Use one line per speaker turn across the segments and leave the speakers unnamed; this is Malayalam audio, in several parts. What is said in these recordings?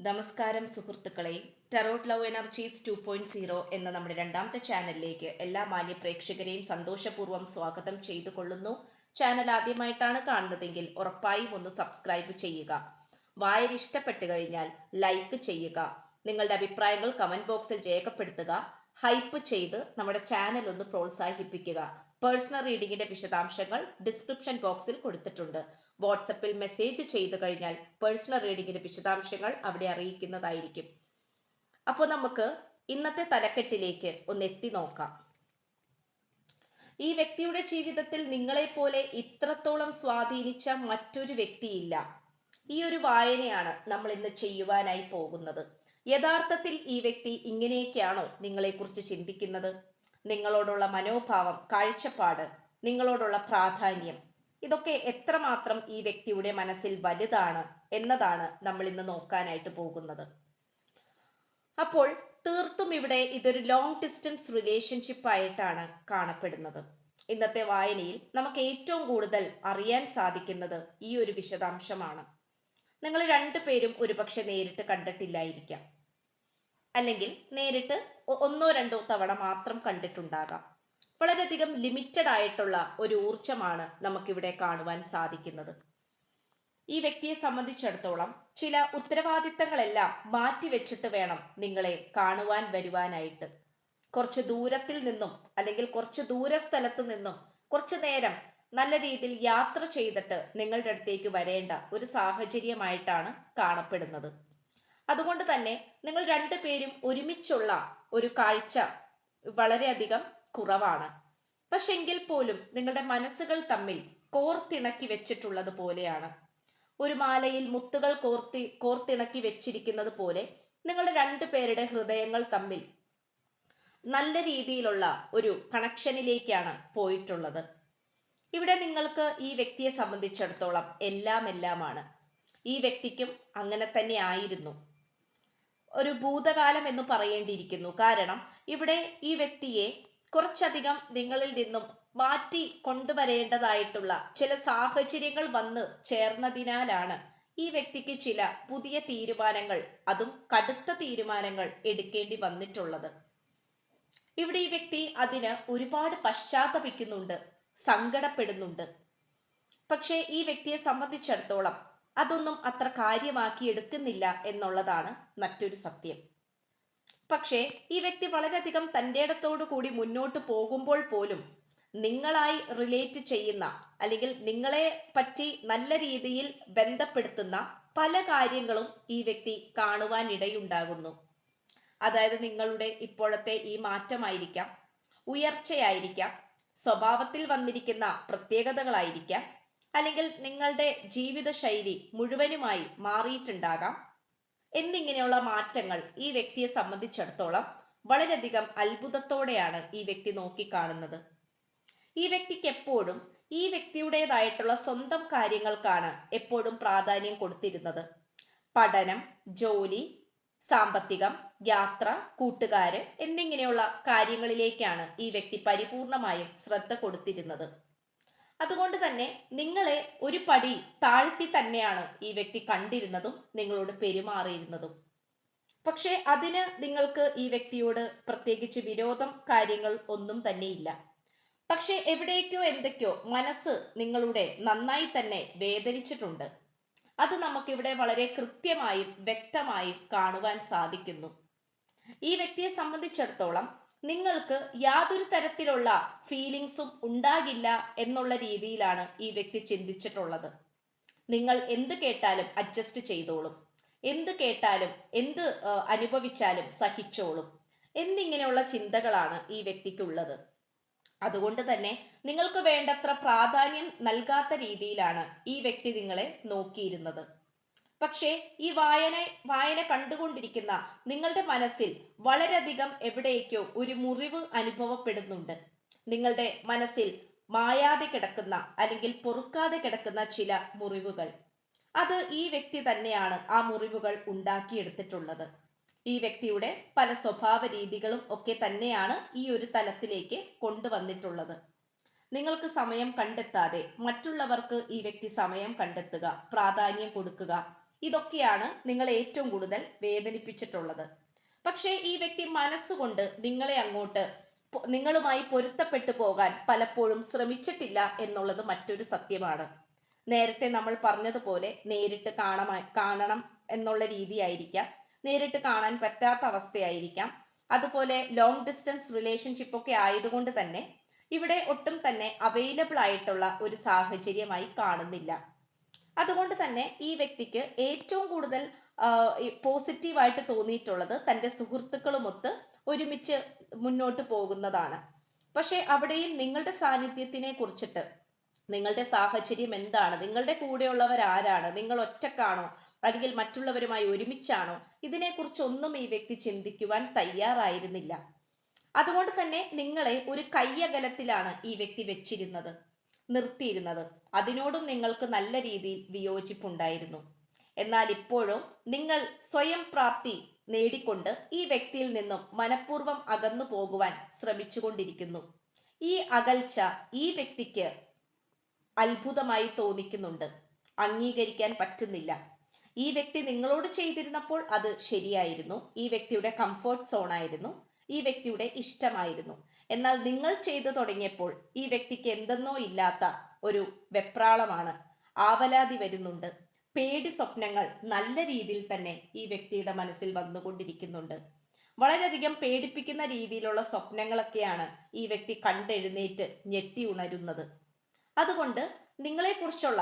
നമസ്കാരം സുഹൃത്തുക്കളെ. ടെറോട്ട് ലവ് എനർജീസ് 2.0 എന്ന നമ്മുടെ രണ്ടാമത്തെ ചാനലിലേക്ക് എല്ലാ മാന്യ പ്രേക്ഷകരെയും സന്തോഷപൂർവ്വം സ്വാഗതം ചെയ്തു കൊള്ളുന്നു. ചാനൽ ആദ്യമായിട്ടാണ് കാണുന്നതെങ്കിൽ ഉറപ്പായും ഒന്ന് സബ്സ്ക്രൈബ് ചെയ്യുക. വായന ഇഷ്ടപ്പെട്ടു കഴിഞ്ഞാൽ ലൈക്ക് ചെയ്യുക. നിങ്ങളുടെ അഭിപ്രായങ്ങൾ കമന്റ് ബോക്സിൽ രേഖപ്പെടുത്തുക. ഹൈപ്പ് ചെയ്ത് നമ്മുടെ ചാനൽ ഒന്ന് പ്രോത്സാഹിപ്പിക്കുക. പേഴ്സണൽ റീഡിങ്ങിന്റെ വിശദാംശങ്ങൾ ഡിസ്ക്രിപ്ഷൻ ബോക്സിൽ കൊടുത്തിട്ടുണ്ട്. വാട്സപ്പിൽ മെസ്സേജ് ചെയ്തു കഴിഞ്ഞാൽ പേഴ്സണൽ റീഡിങ്ങിന്റെ വിശദാംശങ്ങൾ അവിടെ അറിയിക്കുന്നതായിരിക്കും. അപ്പോൾ നമുക്ക് ഇന്നത്തെ തലക്കെട്ടിലേക്ക് ഒന്ന് എത്തി നോക്കാം. ഈ വ്യക്തിയുടെ ജീവിതത്തിൽ നിങ്ങളെപ്പോലെ ഇത്രത്തോളം സ്വാധീനിച്ച മറ്റൊരു വ്യക്തിയില്ല. ഈ ഒരു വായനയാണ് നമ്മൾ ഇന്ന് ചെയ്യുവാനായി പോകുന്നത്. യഥാർത്ഥത്തിൽ ഈ വ്യക്തി ഇങ്ങനെയൊക്കെയാണോ നിങ്ങളെക്കുറിച്ച് ചിന്തിക്കുന്നത്? നിങ്ങളോടുള്ള മനോഭാവം, കാഴ്ചപ്പാട്, നിങ്ങളോടുള്ള പ്രാധാന്യം, ഇതൊക്കെ എത്രമാത്രം ഈ വ്യക്തിയുടെ മനസ്സിൽ വലുതാണ് എന്നതാണ് നമ്മൾ ഇന്ന് നോക്കാനായിട്ട് പോകുന്നത്. അപ്പോൾ തീർത്തും ഇവിടെ ഇതൊരു ലോങ് ഡിസ്റ്റൻസ് റിലേഷൻഷിപ്പ് ആയിട്ടാണ് കാണപ്പെടുന്നത്. ഇന്നത്തെ വായനയിൽ നമുക്ക് ഏറ്റവും കൂടുതൽ അറിയാൻ സാധിക്കുന്നത് ഈ ഒരു വിശദാംശമാണ്. നിങ്ങൾ രണ്ടുപേരും ഒരുപക്ഷെ നേരിട്ട് കണ്ടിട്ടില്ലായിരിക്കാം, അല്ലെങ്കിൽ നേരിട്ട് ഒന്നോ രണ്ടോ തവണ മാത്രം കണ്ടിട്ടുണ്ടാകാം. വളരെയധികം ലിമിറ്റഡ് ആയിട്ടുള്ള ഒരു ഊർജമാണ് നമുക്കിവിടെ കാണുവാൻ സാധിക്കുന്നത്. ഈ വ്യക്തിയെ സംബന്ധിച്ചിടത്തോളം ചില ഉത്തരവാദിത്തങ്ങളെല്ലാം മാറ്റിവെച്ചിട്ട് വേണം നിങ്ങളെ കാണുവാൻ വരുവാനായിട്ട്. കുറച്ച് ദൂരത്തിൽ നിന്നും അല്ലെങ്കിൽ കുറച്ച് ദൂര സ്ഥലത്ത് നിന്നും കുറച്ചു നേരം നല്ല രീതിയിൽ യാത്ര ചെയ്തിട്ട് നിങ്ങളുടെ അടുത്തേക്ക് വരേണ്ട ഒരു സാഹചര്യമായിട്ടാണ് കാണപ്പെടുന്നത്. അതുകൊണ്ട് തന്നെ നിങ്ങൾ രണ്ടുപേരും ഒരുമിച്ചുള്ള ഒരു കാഴ്ച വളരെയധികം കുറവാണ്. പക്ഷെ എങ്കിൽ പോലും നിങ്ങളുടെ മനസ്സുകൾ തമ്മിൽ കോർത്തിണക്കി വെച്ചിട്ടുള്ളത് പോലെയാണ്. ഒരു മാലയിൽ മുത്തുകൾ കോർത്തിണക്കി വെച്ചിരിക്കുന്നത് പോലെ നിങ്ങളുടെ രണ്ടുപേരുടെ ഹൃദയങ്ങൾ തമ്മിൽ നല്ല രീതിയിലുള്ള ഒരു കണക്ഷനിലേക്കാണ് പോയിട്ടുള്ളത്. ഇവിടെ നിങ്ങൾക്ക് ഈ വ്യക്തിയെ സംബന്ധിച്ചിടത്തോളം എല്ലാമാണ്. ഈ വ്യക്തിക്കും അങ്ങനെ തന്നെ ആയിരുന്നു. ഒരു ഭൂതകാലം എന്ന് പറയേണ്ടിയിരിക്കുന്നു. കാരണം ഇവിടെ ഈ വ്യക്തിയെ കുറച്ചധികം നിങ്ങളിൽ നിന്നും മാറ്റി കൊണ്ടുവരേണ്ടതായിട്ടുള്ള ചില സാഹചര്യങ്ങൾ വന്ന് ചേർന്നതിനാലാണ് ഈ വ്യക്തിക്ക് ചില പുതിയ തീരുമാനങ്ങൾ, അതും കടുത്ത തീരുമാനങ്ങൾ എടുക്കേണ്ടി വന്നിട്ടുള്ളത്. ഇവിടെ ഈ വ്യക്തി അതിന് ഒരുപാട് പശ്ചാത്തപിക്കുന്നുണ്ട്, സങ്കടപ്പെടുന്നുണ്ട്. പക്ഷേ ഈ വ്യക്തിയെ സംബന്ധിച്ചിടത്തോളം അതൊന്നും അത്ര കാര്യമാക്കി എടുക്കുന്നില്ല എന്നുള്ളതാണ് മറ്റൊരു സത്യം. പക്ഷേ ഈ വ്യക്തി വളരെയധികം തൻ്റെ ഇടത്തോടു കൂടി മുന്നോട്ട് പോകുമ്പോൾ പോലും നിങ്ങളായി റിലേറ്റ് ചെയ്യുന്ന അല്ലെങ്കിൽ നിങ്ങളെ പറ്റി നല്ല രീതിയിൽ ബന്ധപ്പെടുത്തുന്ന പല കാര്യങ്ങളും ഈ വ്യക്തി കാണുവാൻ ഇടയുണ്ടാകുന്നു. അതായത് നിങ്ങളുടെ ഇപ്പോഴത്തെ ഈ മാറ്റമായിരിക്കാം, ഉയർച്ചയായിരിക്കാം, സ്വഭാവത്തിൽ വന്നിരിക്കുന്ന പ്രത്യേകതകളായിരിക്കാം, അല്ലെങ്കിൽ നിങ്ങളുടെ ജീവിത ശൈലി മുഴുവനുമായി മാറിയിട്ടുണ്ടാകാം. എന്നിങ്ങനെയുള്ള മാറ്റങ്ങൾ ഈ വ്യക്തിയെ സംബന്ധിച്ചിടത്തോളം വളരെയധികം അത്ഭുതത്തോടെയാണ് ഈ വ്യക്തി നോക്കിക്കാണുന്നത്. ഈ വ്യക്തിക്ക് എപ്പോഴും ഈ വ്യക്തിയുടേതായിട്ടുള്ള സ്വന്തം കാര്യങ്ങൾക്കാണ് എപ്പോഴും പ്രാധാന്യം കൊടുത്തിരുന്നത്. പഠനം, ജോലി, സാമ്പത്തികം, യാത്ര, കൂട്ടുകാര് എന്നിങ്ങനെയുള്ള കാര്യങ്ങളിലേക്കാണ് ഈ വ്യക്തി പരിപൂർണമായും ശ്രദ്ധ കൊടുത്തിരുന്നത്. അതുകൊണ്ട് തന്നെ നിങ്ങളെ ഒരു പടി താഴ്ത്തി തന്നെയാണ് ഈ വ്യക്തി കണ്ടിരുന്നതും നിങ്ങളോട് പെരുമാറിയിരുന്നതും. പക്ഷെ അതിന് നിങ്ങൾക്ക് ഈ വ്യക്തിയോട് പ്രത്യേകിച്ച് വിരോധം കാര്യങ്ങൾ ഒന്നും തന്നെയില്ല. പക്ഷെ എവിടേക്കോ എന്തൊക്കെയോ മനസ്സ് നിങ്ങളുടെ നന്നായി തന്നെ വേദനിച്ചിട്ടുണ്ട്. അത് നമുക്കിവിടെ വളരെ കൃത്യമായും വ്യക്തമായും കാണുവാൻ സാധിക്കുന്നു. ഈ വ്യക്തിയെ സംബന്ധിച്ചിടത്തോളം നിങ്ങൾക്ക് യാതൊരു തരത്തിലുള്ള ഫീലിങ്സും ഉണ്ടാകില്ല എന്നുള്ള രീതിയിലാണ് ഈ വ്യക്തി ചിന്തിച്ചിട്ടുള്ളത്. നിങ്ങൾ എന്ത് കേട്ടാലും അഡ്ജസ്റ്റ് ചെയ്തോളും, എന്ത് കേട്ടാലും എന്ത് അനുഭവിച്ചാലും സഹിച്ചോളും എന്നിങ്ങനെയുള്ള ചിന്തകളാണ് ഈ വ്യക്തിക്കുള്ളത്. അതുകൊണ്ട് തന്നെ നിങ്ങൾക്ക് വേണ്ടത്ര പ്രാധാന്യം നൽകാത്ത രീതിയിലാണ് ഈ വ്യക്തി നിങ്ങളെ നോക്കിയിരുന്നത്. പക്ഷേ ഈ വായന കണ്ടുകൊണ്ടിരിക്കുന്ന നിങ്ങളുടെ മനസ്സിൽ വളരെയധികം എവിടേക്കോ ഒരു മുറിവ് അനുഭവപ്പെടുന്നുണ്ട്. നിങ്ങളുടെ മനസ്സിൽ മായാതെ കിടക്കുന്ന അല്ലെങ്കിൽ പൊറുക്കാതെ കിടക്കുന്ന ചില മുറിവുകൾ. അത് ഈ വ്യക്തി തന്നെയാണ് ആ മുറിവുകൾ ഉണ്ടാക്കിയെടുത്തിട്ടുള്ളത്. ഈ വ്യക്തിയുടെ പല സ്വഭാവ രീതികളും ഒക്കെ തന്നെയാണ് ഈ ഒരു തലത്തിലേക്ക് കൊണ്ടുവന്നിട്ടുള്ളത്. നിങ്ങൾക്ക് സമയം കണ്ടെത്താതെ മറ്റുള്ളവർക്ക് ഈ വ്യക്തി സമയം കണ്ടെത്തുക, പ്രാധാന്യം കൊടുക്കുക, ഇതൊക്കെയാണ് നിങ്ങളെ ഏറ്റവും കൂടുതൽ വേദനിപ്പിച്ചിട്ടുള്ളത്. പക്ഷേ ഈ വ്യക്തി മനസ്സുകൊണ്ട് നിങ്ങളെ അങ്ങോട്ട് നിങ്ങളുമായി പൊരുത്തപ്പെട്ടു പോകാൻ പലപ്പോഴും ശ്രമിച്ചിട്ടില്ല എന്നുള്ളത് മറ്റൊരു സത്യമാണ്. നേരത്തെ നമ്മൾ പറഞ്ഞതുപോലെ നേരിട്ട് കാണണം എന്നുള്ള രീതിയായിരിക്കാം, നേരിട്ട് കാണാൻ പറ്റാത്ത അവസ്ഥയായിരിക്കാം, അതുപോലെ ലോങ് ഡിസ്റ്റൻസ് റിലേഷൻഷിപ്പ് ഒക്കെ ആയതുകൊണ്ട് തന്നെ ഇവിടെ ഒട്ടും തന്നെ അവൈലബിൾ ആയിട്ടുള്ള ഒരു സാഹചര്യമായി കാണുന്നില്ല. അതുകൊണ്ട് തന്നെ ഈ വ്യക്തിക്ക് ഏറ്റവും കൂടുതൽ പോസിറ്റീവായിട്ട് തോന്നിയിട്ടുള്ളത് തൻ്റെ സുഹൃത്തുക്കളുമൊത്ത് ഒരുമിച്ച് മുന്നോട്ട് പോകുന്നതാണ്. പക്ഷെ അവിടെയും നിങ്ങളുടെ സാന്നിധ്യത്തിനെ കുറിച്ചിട്ട്, നിങ്ങളുടെ സാഹചര്യം എന്താണ്, നിങ്ങളുടെ കൂടെയുള്ളവർ ആരാണ്, നിങ്ങൾ ഒറ്റക്കാണോ അല്ലെങ്കിൽ മറ്റുള്ളവരുമായി ഒരുമിച്ചാണോ, ഇതിനെക്കുറിച്ചൊന്നും ഈ വ്യക്തി ചിന്തിക്കുവാൻ തയ്യാറായിരുന്നില്ല. അതുകൊണ്ട് തന്നെ നിങ്ങളെ ഒരു കയ്യകലത്തിലാണ് ഈ വ്യക്തി വെച്ചിരുന്നത്, നിർത്തിയിരുന്നത്. അതിനോടും നിങ്ങൾക്ക് നല്ല രീതിയിൽ വിയോജിപ്പുണ്ടായിരുന്നു. എന്നാൽ ഇപ്പോഴോ നിങ്ങൾ സ്വയം പ്രാപ്തി നേടിക്കൊണ്ട് ഈ വ്യക്തിയിൽ നിന്നും മനഃപൂർവ്വം അകന്നു പോകുവാൻ ശ്രമിച്ചുകൊണ്ടിരിക്കുന്നു. ഈ അകൽച്ച ഈ വ്യക്തിക്ക് അത്ഭുതമായി തോന്നിക്കുന്നുണ്ട്, അംഗീകരിക്കാൻ പറ്റുന്നില്ല. ഈ വ്യക്തി നിങ്ങളോട് ചെയ്തിരുന്നപ്പോൾ അത് ശരിയായിരുന്നു, ഈ വ്യക്തിയുടെ കംഫർട്ട് സോൺ ആയിരുന്നു, ഈ വ്യക്തിയുടെ ഇഷ്ടമായിരുന്നു. എന്നാൽ നിങ്ങൾ ചെയ്തു തുടങ്ങിയപ്പോൾ ഈ വ്യക്തിക്ക് എന്തെന്നോ ഇല്ലാത്ത ഒരു വെപ്രാളമാണ്, ആവലാതി വരുന്നുണ്ട്, പേടി സ്വപ്നങ്ങൾ നല്ല രീതിയിൽ തന്നെ ഈ വ്യക്തിയുടെ മനസ്സിൽ വന്നുകൊണ്ടിരിക്കുന്നുണ്ട്. വളരെയധികം പേടിപ്പിക്കുന്ന രീതിയിലുള്ള സ്വപ്നങ്ങളൊക്കെയാണ് ഈ വ്യക്തി കണ്ടെഴുന്നേറ്റ് ഞെട്ടി ഉണരുന്നത്. അതുകൊണ്ട് നിങ്ങളെക്കുറിച്ചുള്ള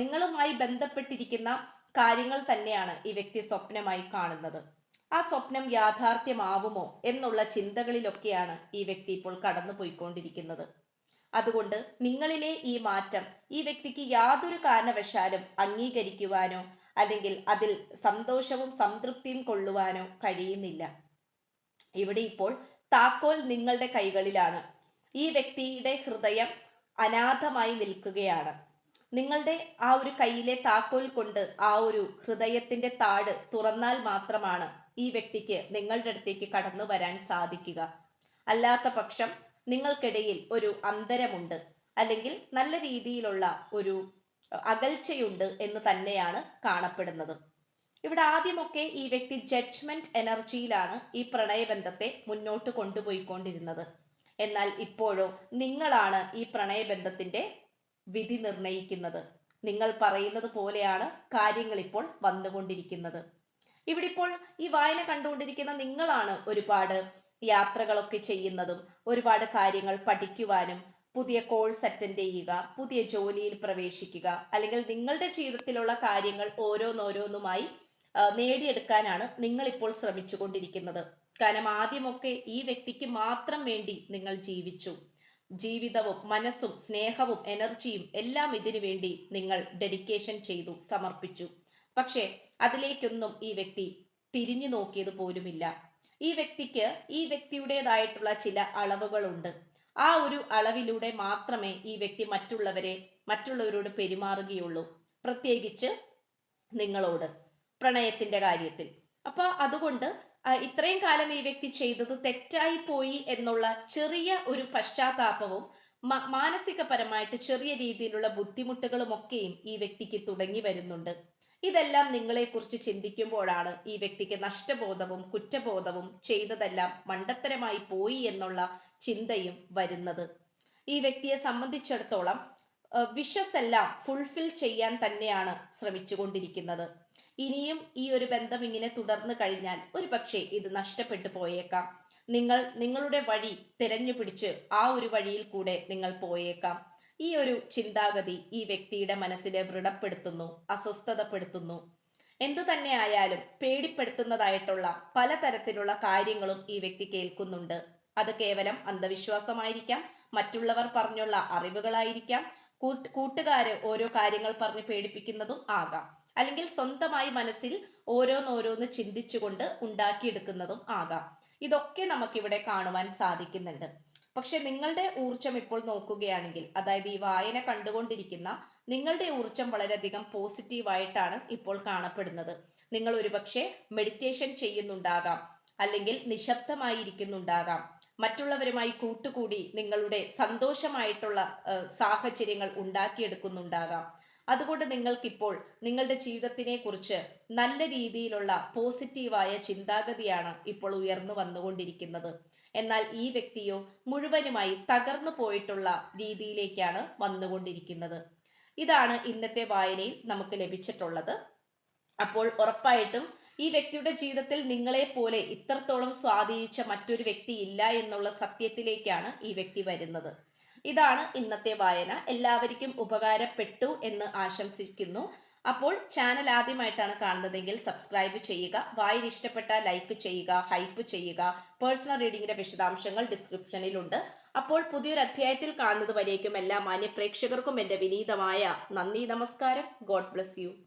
നിങ്ങളുമായി ബന്ധപ്പെട്ടിരിക്കുന്ന കാര്യങ്ങൾ തന്നെയാണ് ഈ വ്യക്തി സ്വപ്നമായി കാണുന്നത്. ആ സ്വപ്നം യാഥാർത്ഥ്യമാവുമോ എന്നുള്ള ചിന്തകളിലൊക്കെയാണ് ഈ വ്യക്തി ഇപ്പോൾ കടന്നു പോയിക്കൊണ്ടിരിക്കുന്നത്. അതുകൊണ്ട് നിങ്ങളിലെ ഈ മാറ്റം ഈ വ്യക്തിക്ക് യാതൊരു കാരണവശാലും അംഗീകരിക്കുവാനോ അല്ലെങ്കിൽ അതിൽ സന്തോഷവും സംതൃപ്തിയും കൊള്ളുവാനോ കഴിയുന്നില്ല. ഇവിടെ ഇപ്പോൾ താക്കോൽ നിങ്ങളുടെ കൈകളിലാണ്. ഈ വ്യക്തിയുടെ ഹൃദയം അനാഥമായി നിൽക്കുകയാണ്. നിങ്ങളുടെ ആ ഒരു കയ്യിലെ താക്കോൽ കൊണ്ട് ആ ഒരു ഹൃദയത്തിന്റെ താട് തുറന്നാൽ മാത്രമാണ് ഈ വ്യക്തിക്ക് നിങ്ങളുടെ അടുത്തേക്ക് കടന്നു വരാൻ സാധിക്കുക. അല്ലാത്ത പക്ഷം നിങ്ങൾക്കിടയിൽ ഒരു അന്തരമുണ്ട്, അല്ലെങ്കിൽ നല്ല രീതിയിലുള്ള ഒരു അകൽച്ചയുണ്ട് എന്ന് തന്നെയാണ് കാണപ്പെടുന്നത്. ഇവിടെ ആദ്യമൊക്കെ ഈ വ്യക്തി ജഡ്ജ്മെന്റ് എനർജിയിലാണ് ഈ പ്രണയബന്ധത്തെ മുന്നോട്ട് കൊണ്ടുപോയിക്കൊണ്ടിരുന്നത്. എന്നാൽ ഇപ്പോഴോ നിങ്ങളാണ് ഈ പ്രണയബന്ധത്തിന്റെ വിധി നിർണയിക്കുന്നത്. നിങ്ങൾ പറയുന്നത് പോലെയാണ് കാര്യങ്ങൾ ഇപ്പോൾ വന്നുകൊണ്ടിരിക്കുന്നത്. ഇവിടെ ഇപ്പോൾ ഈ വായന കണ്ടുകൊണ്ടിരിക്കുന്ന നിങ്ങളാണ് ഒരുപാട് യാത്രകളൊക്കെ ചെയ്യുന്നതും ഒരുപാട് കാര്യങ്ങൾ പഠിക്കുവാനും പുതിയ കോഴ്സ് അറ്റൻഡ് ചെയ്യുക, പുതിയ ജോലിയിൽ പ്രവേശിക്കുക, അല്ലെങ്കിൽ നിങ്ങളുടെ ജീവിതത്തിലുള്ള കാര്യങ്ങൾ ഓരോന്നോരോന്നുമായി നേടിയെടുക്കാനാണ് നിങ്ങൾ ഇപ്പോൾ ശ്രമിച്ചു കൊണ്ടിരിക്കുന്നത്. കാരണം ആദ്യമൊക്കെ ഈ വ്യക്തിക്ക് മാത്രം വേണ്ടി നിങ്ങൾ ജീവിച്ചു. ജീവിതവും മനസ്സും സ്നേഹവും എനർജിയും എല്ലാം ഇതിനു വേണ്ടി നിങ്ങൾ ഡെഡിക്കേഷൻ ചെയ്തു, സമർപ്പിച്ചു. പക്ഷേ അതിലേക്കൊന്നും ഈ വ്യക്തി തിരിഞ്ഞു നോക്കിയത് പോലുമില്ല. ഈ വ്യക്തിക്ക് ഈ വ്യക്തിയുടേതായിട്ടുള്ള ചില അളവുകളുണ്ട്. ആ ഒരു അളവിലൂടെ മാത്രമേ ഈ വ്യക്തി മറ്റുള്ളവരോട് പെരുമാറുകയുള്ളൂ, പ്രത്യേകിച്ച് നിങ്ങളോട്, പ്രണയത്തിന്റെ കാര്യത്തിൽ. അപ്പൊ അതുകൊണ്ട് ഇത്രയും കാലം ഈ വ്യക്തി ചെയ്തത് തെറ്റായി പോയി എന്നുള്ള ചെറിയ ഒരു പശ്ചാത്താപവും മാനസികപരമായിട്ട് ചെറിയ രീതിയിലുള്ള ബുദ്ധിമുട്ടുകളും ഒക്കെയും ഈ വ്യക്തിക്ക് തുടങ്ങി വരുന്നുണ്ട്. ഇതെല്ലാം നിങ്ങളെക്കുറിച്ച് ചിന്തിക്കുമ്പോഴാണ് ഈ വ്യക്തിക്ക് നഷ്ടബോധവും കുറ്റബോധവും ചെയ്തതെല്ലാം മണ്ടത്തരമായി പോയി എന്നുള്ള ചിന്തയും വരുന്നത്. ഈ വ്യക്തിയെ സംബന്ധിച്ചിടത്തോളം വിഷസ് എല്ലാം ഫുൾഫിൽ ചെയ്യാൻ തന്നെയാണ് ശ്രമിച്ചുകൊണ്ടിരിക്കുന്നത്. ഇനിയും ഈ ഒരു ബന്ധം ഇങ്ങനെ തുടർന്നു കഴിഞ്ഞാൽ ഒരുപക്ഷെ ഇത് നഷ്ടപ്പെട്ടു പോയേക്കാം. നിങ്ങളുടെ വഴി തിരഞ്ഞു പിടിച്ച് ആ ഒരു വഴിയിൽ കൂടെ നിങ്ങൾ പോയേക്കാം. ഈ ഒരു ചിന്താഗതി ഈ വ്യക്തിയുടെ മനസ്സിനെ വ്രണപ്പെടുത്തുന്നു, അസ്വസ്ഥതപ്പെടുത്തുന്നു. എന്തു തന്നെ ആയാലും പേടിപ്പെടുത്തുന്നതായിട്ടുള്ള പലതരത്തിലുള്ള കാര്യങ്ങളും ഈ വ്യക്തി കേൾക്കുന്നുണ്ട്. അത് കേവലം അന്ധവിശ്വാസമായിരിക്കാം, മറ്റുള്ളവർ പറഞ്ഞുള്ള അറിവുകളായിരിക്കാം, കൂട്ടുകാര് ഓരോ കാര്യങ്ങൾ പറഞ്ഞ് പേടിപ്പിക്കുന്നതും ആകാം, അല്ലെങ്കിൽ സ്വന്തമായി മനസ്സിൽ ഓരോന്നോരോന്ന് ചിന്തിച്ചുകൊണ്ട് ഉണ്ടാക്കിയെടുക്കുന്നതും ആകാം. ഇതൊക്കെ നമുക്കിവിടെ കാണുവാൻ സാധിക്കുന്നുണ്ട്. പക്ഷെ നിങ്ങളുടെ ഊർജം ഇപ്പോൾ നോക്കുകയാണെങ്കിൽ, അതായത് ഈ വായന കണ്ടുകൊണ്ടിരിക്കുന്ന നിങ്ങളുടെ ഊർജം വളരെയധികം പോസിറ്റീവായിട്ടാണ് ഇപ്പോൾ കാണപ്പെടുന്നത്. നിങ്ങൾ ഒരുപക്ഷെ മെഡിറ്റേഷൻ ചെയ്യുന്നുണ്ടാകാം, അല്ലെങ്കിൽ നിശബ്ദമായിരിക്കുന്നുണ്ടാകാം, മറ്റുള്ളവരുമായി കൂട്ടുകൂടി നിങ്ങളുടെ സന്തോഷമായിട്ടുള്ള സാഹചര്യങ്ങൾ ഉണ്ടാക്കിയെടുക്കുന്നുണ്ടാകാം. അതുകൊണ്ട് നിങ്ങൾക്കിപ്പോൾ നിങ്ങളുടെ ജീവിതത്തിനെ കുറിച്ച് നല്ല രീതിയിലുള്ള പോസിറ്റീവായ ചിന്താഗതിയാണ് ഇപ്പോൾ ഉയർന്നു വന്നുകൊണ്ടിരിക്കുന്നത്. എന്നാൽ ഈ വ്യക്തിയോ മുഴുവനുമായി തകർന്നു പോയിട്ടുള്ള രീതിയിലേക്കാണ് വന്നുകൊണ്ടിരിക്കുന്നത്. ഇതാണ് ഇന്നത്തെ വായനയിൽ നമുക്ക് ലഭിച്ചിട്ടുള്ളത്. അപ്പോൾ ഉറപ്പായിട്ടും ഈ വ്യക്തിയുടെ ജീവിതത്തിൽ നിങ്ങളെ പോലെ ഇത്രത്തോളം സ്വാധീനിച്ച മറ്റൊരു വ്യക്തി ഇല്ല എന്നുള്ള സത്യത്തിലേക്കാണ് ഈ വ്യക്തി വരുന്നത്. ഇതാണ് ഇന്നത്തെ വായന. എല്ലാവർക്കും ഉപകാരപ്പെട്ടു എന്ന് ആശംസിക്കുന്നു. അപ്പോൾ ചാനൽ ആദ്യമായിട്ടാണ് കാണുന്നതെങ്കിൽ സബ്സ്ക്രൈബ് ചെയ്യുക. വായന ഇഷ്ടപ്പെട്ടാൽ ലൈക്ക് ചെയ്യുക, ഹൈപ്പ് ചെയ്യുക. പേഴ്സണൽ റീഡിങ്ങിന്റെ വിശദാംശങ്ങൾ ഡിസ്ക്രിപ്ഷനിലുണ്ട്. അപ്പോൾ പുതിയൊരു അധ്യായത്തിൽ കാണുന്നത് വരേക്കും എല്ലാ മാന്യ പ്രേക്ഷകർക്കും എൻ്റെ വിനീതമായ നന്ദി, നമസ്കാരം. God bless you.